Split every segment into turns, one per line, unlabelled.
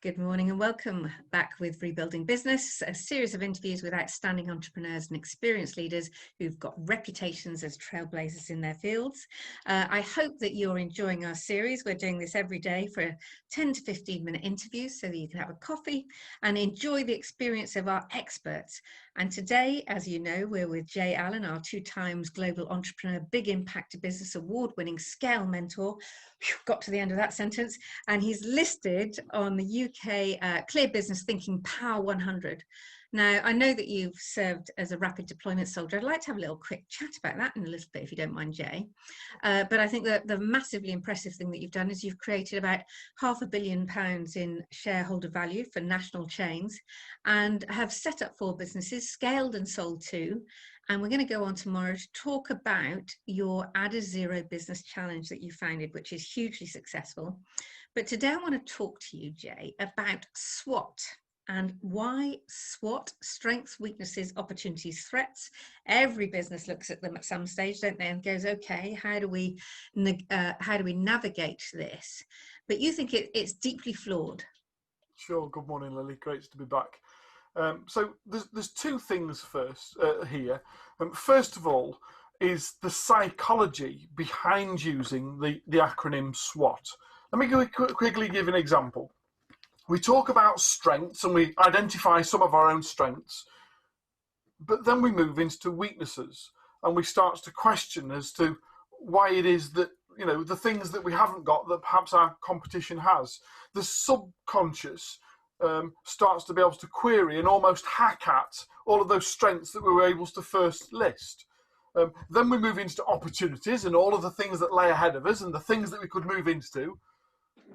Good morning and welcome back with Rebuilding Business, a series of interviews with outstanding entrepreneurs and experienced leaders who've got reputations as trailblazers in their fields. I hope that you're enjoying our series. We're doing this every day for 10 to 15 minute interviews so that you can have a coffee and enjoy the experience of our experts. And today, as you know, we're with Jay Allen, our 2 times Global Entrepreneur Big Impact to Business Award-winning Scale Mentor. Got to the end of that sentence. And he's listed on the UK Clear Business Thinking Power 100. Now, I know that you've served as a rapid deployment soldier. I'd like to have a little quick chat about that in a little bit, if you don't mind, Jay. But I think that the massively impressive thing that you've done is you've created about £500 million in shareholder value for national chains and have set up 4 businesses, scaled and sold 2. And we're going to go on tomorrow to talk about your Adizero business challenge that you founded, which is hugely successful. But today I want to talk to you, Jay, about SWOT and why SWOT, strengths, weaknesses, opportunities, threats. Every business looks at them at some stage, don't they, and goes, okay, how do we navigate this? But you think it's deeply flawed.
Sure. Good morning, Lily. Great to be back. So there's 2 things first here. First of all is the psychology behind using the acronym SWOT. Let me quickly give an example. We talk about strengths and we identify some of our own strengths, but then we move into weaknesses and we start to question as to why it is that, the things that we haven't got that perhaps our competition has. The subconscious starts to be able to query and almost hack at all of those strengths that we were able to first list. Then we move into opportunities and all of the things that lay ahead of us and the things that we could move into.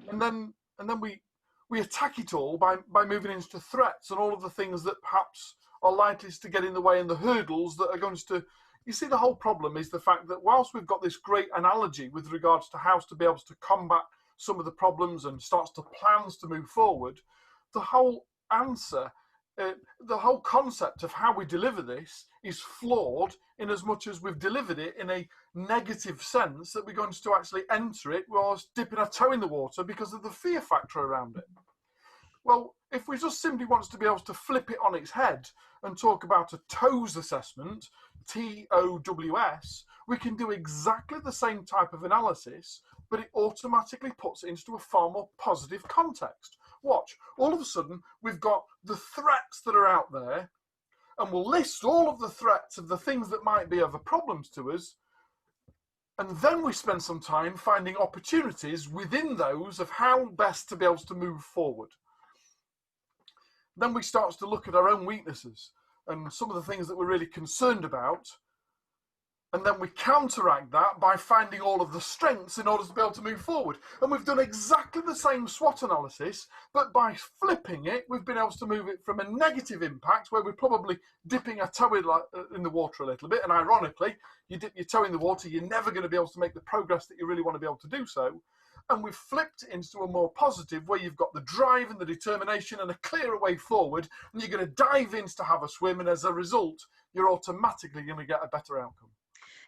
And then we attack it all by moving into threats and all of the things that perhaps are likely to get in the way and the hurdles that are going to... You see, the whole problem is the fact that whilst we've got this great analogy with regards to how to be able to combat some of the problems and starts to plans to move forward, the whole answer, the whole concept of how we deliver this is flawed in as much as we've delivered it in a negative sense that we're going to actually enter it whilst dipping our toe in the water because of the fear factor around it. Well, if we just simply want to be able to flip it on its head and talk about a TOWS assessment, TOWS, we can do exactly the same type of analysis, but it automatically puts it into a far more positive context. Watch, all of a sudden, we've got the threats that are out there, and we'll list all of the threats of the things that might be of a problems to us, and then we spend some time finding opportunities within those of how best to be able to move forward. Then we start to look at our own weaknesses and some of the things that we're really concerned about. And then we counteract that by finding all of the strengths in order to be able to move forward. And we've done exactly the same SWOT analysis, but by flipping it, we've been able to move it from a negative impact, where we're probably dipping our toe in the water a little bit. And ironically, you dip your toe in the water, you're never going to be able to make the progress that you really want to be able to do so. And we've flipped it into a more positive, where you've got the drive and the determination and a clearer way forward, and you're going to dive in to have a swim, and as a result, you're automatically going to get a better outcome.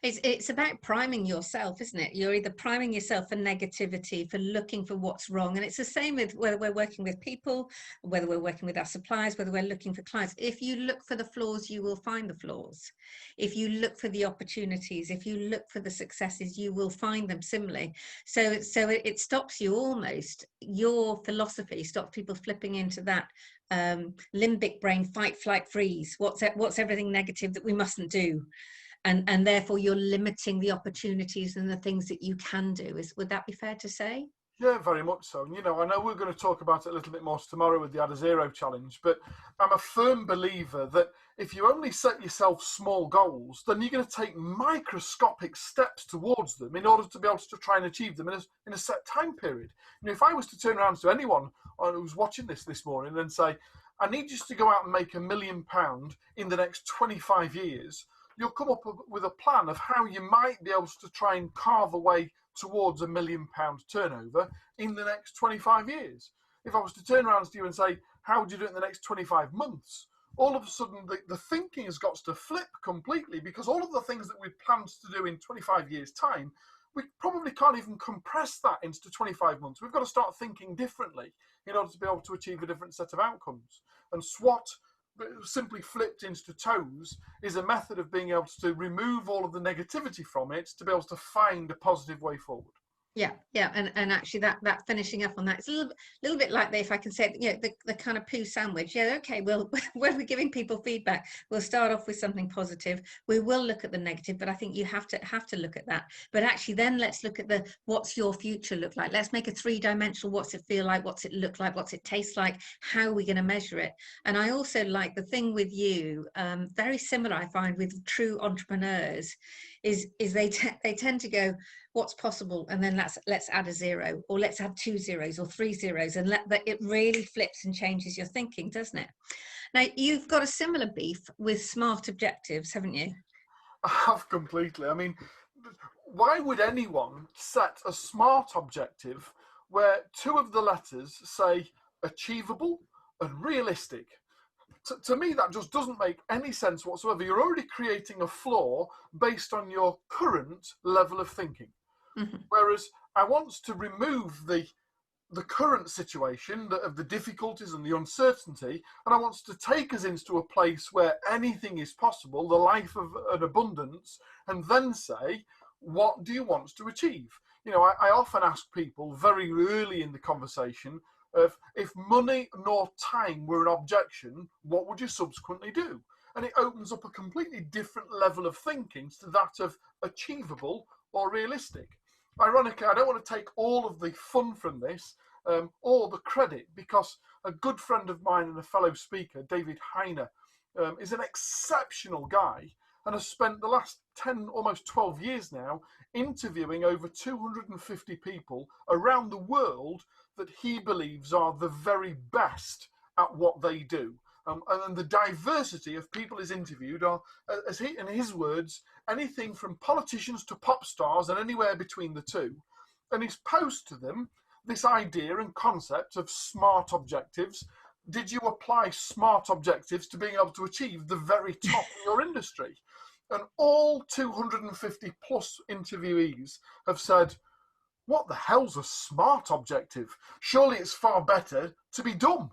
It's about priming yourself, isn't it? You're either priming yourself for negativity, for looking for what's wrong. And it's the same with whether we're working with people, whether we're working with our suppliers, whether we're looking for clients. If you look for the flaws, you will find the flaws. If you look for the opportunities, if you look for the successes, you will find them similarly. So it stops you almost, your philosophy stops people flipping into that limbic brain, fight, flight, freeze. What's everything negative that we mustn't do? And therefore you're limiting the opportunities and the things that you can do. Would that be fair to say?
Yeah, very much so. And, I know we're going to talk about it a little bit more tomorrow with the Adizero challenge, but I'm a firm believer that if you only set yourself small goals, then you're going to take microscopic steps towards them in order to be able to try and achieve them in a set time period. If I was to turn around to anyone who's watching this morning and say, I need you to go out and make £1 million in the next 25 years, you'll come up with a plan of how you might be able to try and carve away towards £1 million turnover in the next 25 years. If I was to turn around to you and say, how would you do it in the next 25 months? All of a sudden, the thinking has got to flip completely, because all of the things that we planned to do in 25 years' time, we probably can't even compress that into 25 months. We've got to start thinking differently in order to be able to achieve a different set of outcomes. And SWOT, simply flipped into toes, is a method of being able to remove all of the negativity from it to be able to find a positive way forward.
Yeah, and actually that finishing up on that, it's a little bit like if I can say, the kind of poo sandwich. Yeah, okay, well, when we're giving people feedback, we'll start off with something positive. We will look at the negative, but I think you have to look at that. But actually, then let's look at what's your future look like. Let's make a 3-dimensional. What's it feel like? What's it look like? What's it taste like? How are we going to measure it? And I also like the thing with you, very similar, I find, with true entrepreneurs, is they tend to go, what's possible, and then let's add a 0, or let's add 2 zeros or 3 zeros, and it really flips and changes your thinking, doesn't it? Now, you've got a similar beef with SMART objectives, haven't you?
I have completely. I mean, why would anyone set a SMART objective where 2 of the letters say achievable and realistic? To me, that just doesn't make any sense whatsoever. You're already creating a flaw based on your current level of thinking. Mm-hmm. Whereas I want to remove the current situation of the difficulties and the uncertainty, and I want to take us into a place where anything is possible, the life of an abundance, and then say, what do you want to achieve? I often ask people very early in the conversation, if money nor time were an objection, what would you subsequently do? And it opens up a completely different level of thinking to that of achievable or realistic. Ironically, I don't want to take all of the fun from this or the credit, because a good friend of mine and a fellow speaker, David Heiner, is an exceptional guy and has spent the last 10, almost 12 years now interviewing over 250 people around the world that he believes are the very best at what they do. And the diversity of people he's interviewed are, as he, in his words, anything from politicians to pop stars and anywhere between the two. And he's posed to them this idea and concept of SMART objectives. Did you apply SMART objectives to being able to achieve the very top in your industry? And all 250 plus interviewees have said, what the hell's a SMART objective? Surely it's far better to be dumb.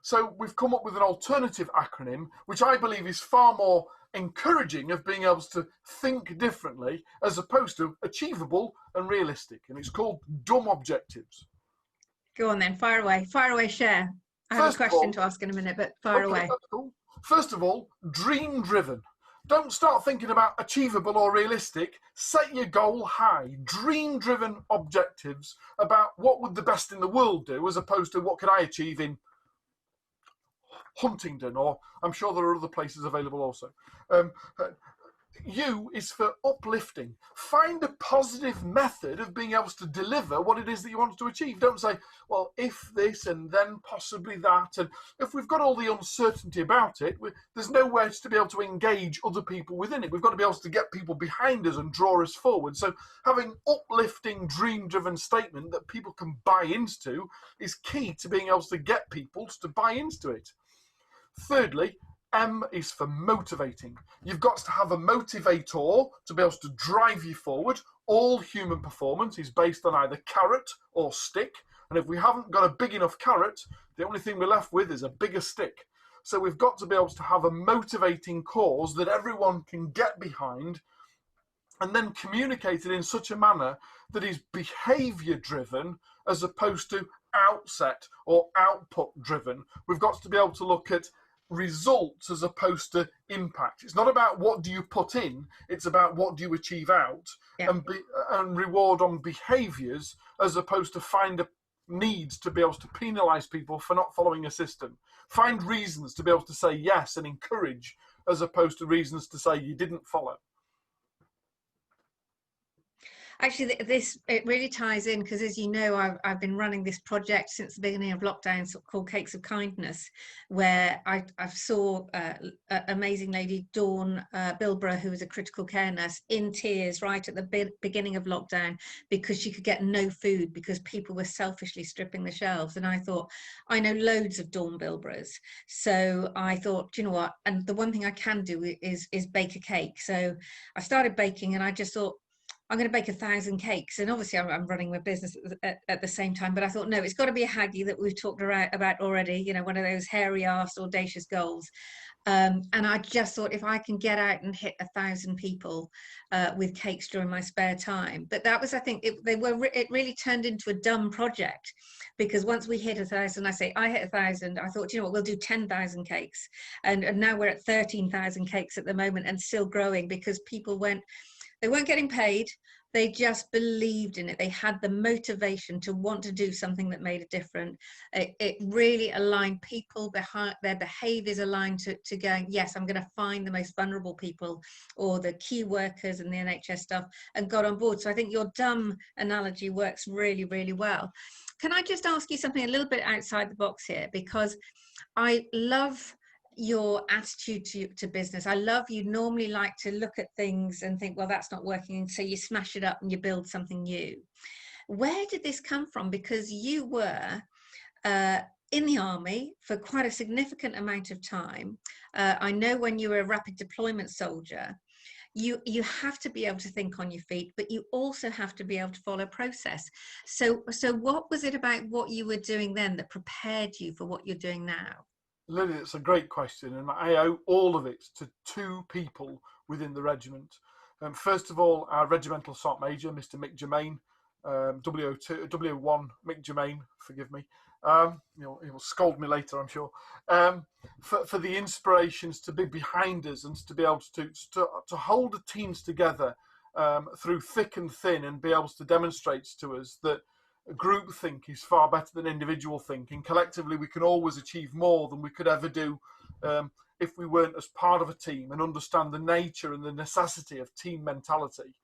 So we've come up with an alternative acronym, which I believe is far more encouraging of being able to think differently as opposed to achievable and realistic. And it's called DUMB objectives.
Go on then, fire away, share. I have a question to ask in a minute, but fire away.
That's cool. First of all, dream driven. Don't start thinking about achievable or realistic. Set your goal high. Dream driven objectives about what would the best in the world do, as opposed to what could I achieve in Huntingdon, or I'm sure there are other places available also. U is for uplifting. Find a positive method of being able to deliver what it is that you want to achieve. Don't say, well, if this and then possibly that. And if we've got all the uncertainty about it, there's nowhere to be able to engage other people within it. We've got to be able to get people behind us and draw us forward. So having uplifting, dream-driven statement that people can buy into is key to being able to get people to buy into it. Thirdly, M is for motivating. You've got to have a motivator to be able to drive you forward. All human performance is based on either carrot or stick. And if we haven't got a big enough carrot, the only thing we're left with is a bigger stick. So we've got to be able to have a motivating cause that everyone can get behind, and then communicate it in such a manner that is behavior driven as opposed to outset or output driven. We've got to be able to look at results as opposed to impact. It's not about what do you put in, it's about what do you achieve out. Yeah. And reward on behaviors as opposed to find a needs to be able to penalize people for not following a system. Find reasons to be able to say yes and encourage as opposed to reasons to say you didn't follow.
Actually, it really ties in because, as you know, I've been running this project since the beginning of lockdown called Cakes of Kindness, where I saw an amazing lady, Dawn Bilborough, who was a critical care nurse, in tears right at the beginning of lockdown because she could get no food because people were selfishly stripping the shelves. And I thought, I know loads of Dawn Bilboroughs. So I thought, do you know what? And the one thing I can do is bake a cake. So I started baking and I just thought, I'm going to bake 1,000 cakes. And obviously I'm running my business at the same time, but I thought, no, it's got to be a Haggy that we've talked about already, you know, one of those hairy-assed audacious goals. And I just thought, if I can get out and hit 1,000 people with cakes during my spare time. But that was, I think, it really turned into a dumb project, because once we hit 1,000, I hit 1,000, I thought, you know what, we'll do 10,000 cakes. And now we're at 13,000 cakes at the moment, and still growing, because they weren't getting paid. They just believed in it. They had the motivation to want to do something that made a difference. It really aligned people behind, their behaviors aligned to going, yes, I'm going to find the most vulnerable people or the key workers and the NHS stuff, and got on board. So I think your dumb analogy works really, really well. Can I just ask you something a little bit outside the box here? Because I love your attitude to business. I love, you normally like to look at things and think, well, that's not working, and so you smash it up and you build something new. Where did this come from? Because you were in the army for quite a significant amount of time. I know when you were a rapid deployment soldier, you have to be able to think on your feet, but you also have to be able to follow process. So what was it about what you were doing then that prepared you for what you're doing now?
Lily, it's a great question, and I owe all of it to two people within the regiment. First of all, our regimental sergeant major, Mr. Mick Germain, W01 Mick Germain, forgive me. He'll scold me later, I'm sure. For the inspirations to be behind us and to be able to hold the teams together through thick and thin, and be able to demonstrate to us that group think is far better than individual thinking. Collectively, we can always achieve more than we could ever do if we weren't as part of a team and understand the nature and the necessity of team mentality.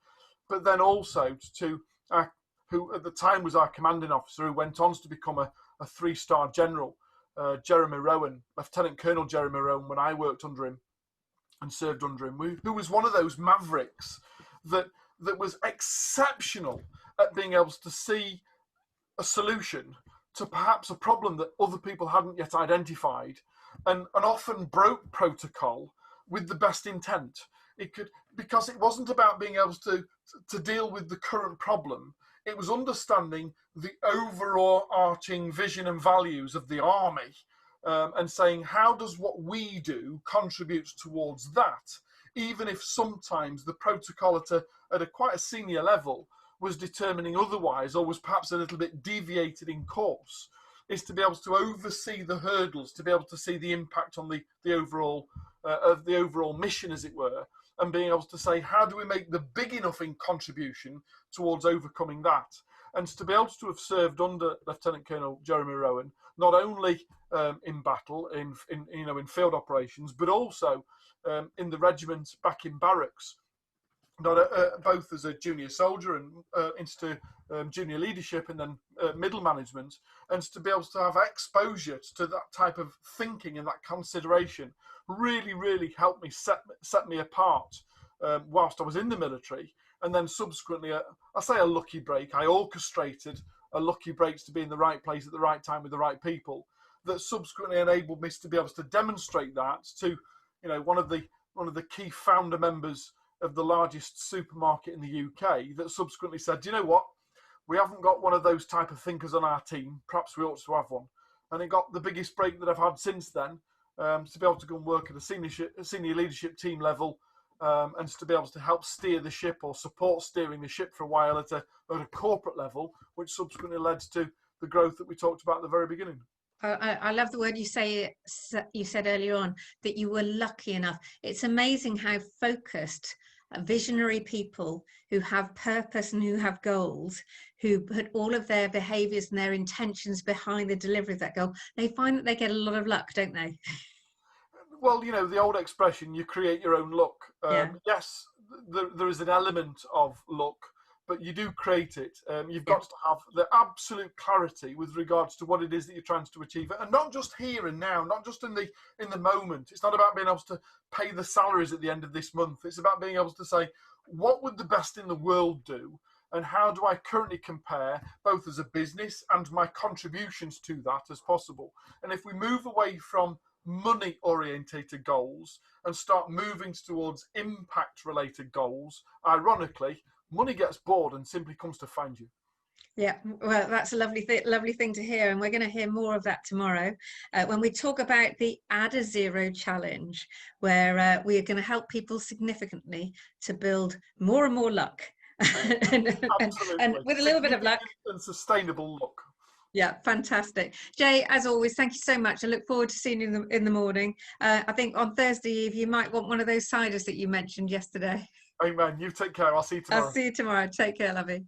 But then also to who at the time was our commanding officer, who went on to become a 3-star general, Jeremy Rowan, Lieutenant Colonel Jeremy Rowan, when I worked under him and served under him, who was one of those mavericks that was exceptional at being able to see a solution to perhaps a problem that other people hadn't yet identified, and often broke protocol with the best intent. Because it wasn't about being able to deal with the current problem. It was understanding the overall arching vision and values of the army, and saying, how does what we do contribute towards that, even if sometimes the protocol at a quite a senior level was determining otherwise, or was perhaps a little bit deviated in course, is to be able to oversee the hurdles, to be able to see the impact on the overall of the overall mission, as it were, and being able to say, how do we make the big enough in contribution towards overcoming that? And to be able to have served under Lieutenant Colonel Jeremy Rowan, not only in battle, in field operations, but also in the regiment back in barracks, both as a junior soldier and into junior leadership, and then middle management, and to be able to have exposure to that type of thinking and that consideration really, really helped me set me apart whilst I was in the military. And then subsequently, I say a lucky break. I orchestrated a lucky break to be in the right place at the right time with the right people, that subsequently enabled me to be able to demonstrate that to, one of the key founder members of the largest supermarket in the UK, that subsequently said, you know what, we haven't got one of those type of thinkers on our team, perhaps we ought to have one. And it got the biggest break that I've had since then, to be able to go and work at a senior leadership team level, and to be able to help steer the ship or support steering the ship for a while at a corporate level, which subsequently led to the growth that we talked about at the very beginning.
I love the word you said earlier on, that you were lucky enough. It's amazing how focused, visionary people who have purpose and who have goals, who put all of their behaviors and their intentions behind the delivery of that goal, they find that they get a lot of luck, don't they?
Well, the old expression, you create your own luck.
Yeah.
Yes, there is an element of luck, but you do create it. You've got to have the absolute clarity with regards to what it is that you're trying to achieve, and not just here and now, not just in the moment. It's not about being able to pay the salaries at the end of this month. It's about being able to say, what would the best in the world do, and how do I currently compare, both as a business and my contributions to that as possible. And if we move away from money orientated goals and start moving towards impact related goals, ironically, money gets bored and simply comes to find you.
Yeah, well, that's a lovely thing to hear, and we're going to hear more of that tomorrow when we talk about the Add a Zero challenge, where we are going to help people significantly to build more and more luck, and with a little bit of luck
and sustainable luck.
Yeah, fantastic. Jay, as always, thank you so much. I look forward to seeing you in the morning. I think on Thursday Eve, you might want one of those ciders that you mentioned yesterday.
Amen. You take care. I'll see you tomorrow.
I'll see you tomorrow. Take care, lovey.